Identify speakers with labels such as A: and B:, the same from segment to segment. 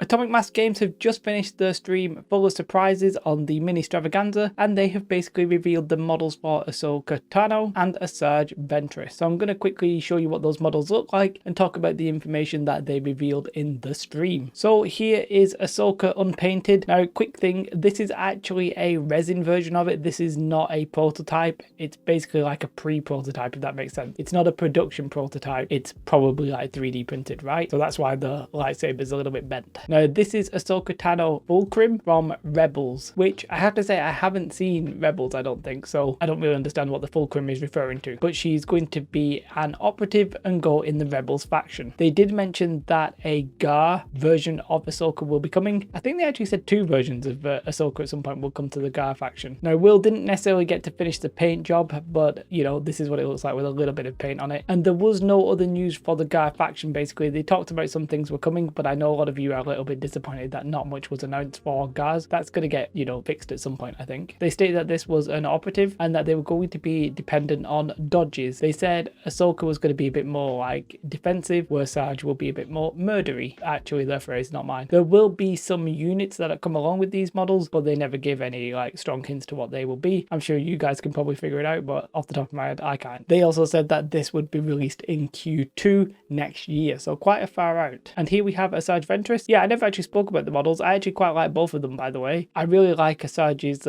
A: Atomic Mass Games have just finished their stream full of surprises on the mini extravaganza, and they have basically revealed the models for Ahsoka Tano and Asajj Ventress. So I'm going to quickly show you what those models look like and talk about the information that they revealed in the stream. So here is Ahsoka unpainted. Now, quick thing, this is actually a resin version of it. This is not a prototype. It's basically like a pre-prototype, if that makes sense. It's not a production prototype. It's probably like 3D printed, right? So that's why the lightsaber is a little bit bent. Now, this is Ahsoka Tano Fulcrum from Rebels, which I have to say I haven't seen Rebels, I don't think, so I don't really understand what the Fulcrum is referring to, but she's going to be an operative and go in the Rebels faction. They did mention that a Gar version of Ahsoka will be coming. I think they actually said 2 versions of Ahsoka at some point will come to the Gar faction. Now, Will didn't necessarily get to finish the paint job, but you know, this is what it looks like with a little bit of paint on it. And there was no other news for the Gar faction. Basically, they talked about some things were coming, but I know a lot of you are a little bit disappointed that not much was announced for Gars. That's going to get, you know, fixed at some point, I think. They stated that this was an operative and that they were going to be dependent on dodges. They said Ahsoka was going to be a bit more like defensive, where Asajj will be a bit more murdery. Actually, their phrase, not mine. There will be some units that come along with these models, but they never give any like strong hints to what they will be. I'm sure you guys can probably figure it out, but off the top of my head, I can't. They also said that this would be released in Q2 next year, so quite a far out. And here we have Asajj Ventress. Yeah, I never actually spoke about the models. I actually quite like both of them, by the way. I really like Asajj's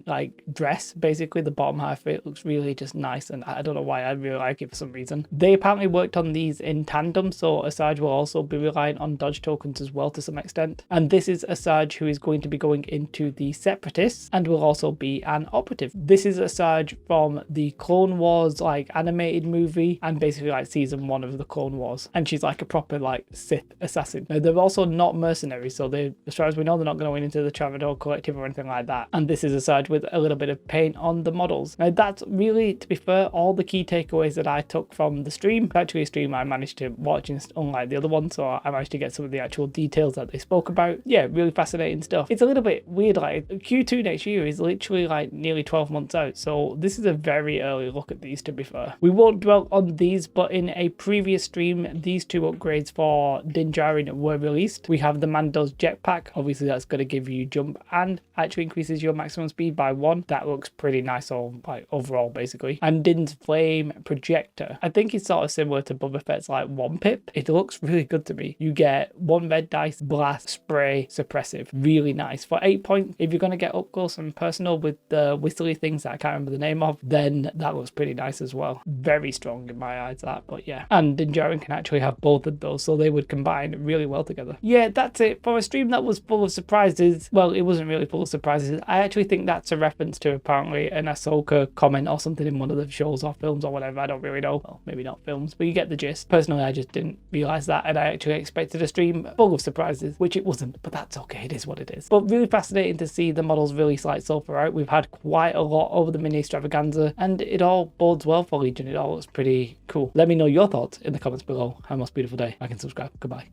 A: like dress. Basically, the bottom half of it looks really just nice, and I don't know why, I really like it for some reason. They apparently worked on these in tandem, so Asajj will also be relying on dodge tokens as well to some extent. And this is Asajj who is going to be going into the Separatists and will also be an operative. This is Asajj from the Clone Wars like animated movie and basically like season 1 of the Clone Wars, and she's like a proper like Sith assassin. Now, they're also not mercenaries, so they, as far as we know, they're not going into the Travador Collective or anything like that. And this is Asajj with a little bit of paint on the models. Now, that's really, to be fair, all the key takeaways that I took from the stream. Actually, a stream I managed to watch, unlike the other one, so I managed to get some of the actual details that they spoke about. Yeah, really fascinating stuff. It's a little bit weird, like Q2 next year is literally like nearly 12 months out, so this is a very early look at these, to be fair. We won't dwell on these, but in a previous stream, these 2 upgrades for Din Djarin were released. We have the Mando's jetpack. Obviously, that's going to give you jump and actually increases your maximum speed by 1. That looks pretty nice, all like overall, basically. And Din's flame projector. I think it's sort of similar to Boba Fett's like 1 pip. It looks really good to me. You get 1 red dice, blast, spray, suppressive. Really nice. For 8 points, if you're going to get up close and personal with the whistly things that I can't remember the name of, then that looks pretty nice as well. Very strong in my eyes, that, but yeah. And Din Djarin can actually have both of those, so they would combine really well together. Yeah, that's it for a stream that was full of surprises. Well, it wasn't really full of surprises. I actually think that's a reference to apparently an Ahsoka comment or something in one of the shows or films or whatever. I don't really know. Well, maybe not films, but you get the gist. Personally, I just didn't realize that, and I actually expected a stream full of surprises, which it wasn't, but that's okay. It is what it is. But really fascinating to see the models release like so far out. We've had quite a lot over the mini extravaganza, and it all bodes well for Legion. It all looks pretty cool. Let me know your thoughts in the comments below. Have a most beautiful day. Like and subscribe. Goodbye.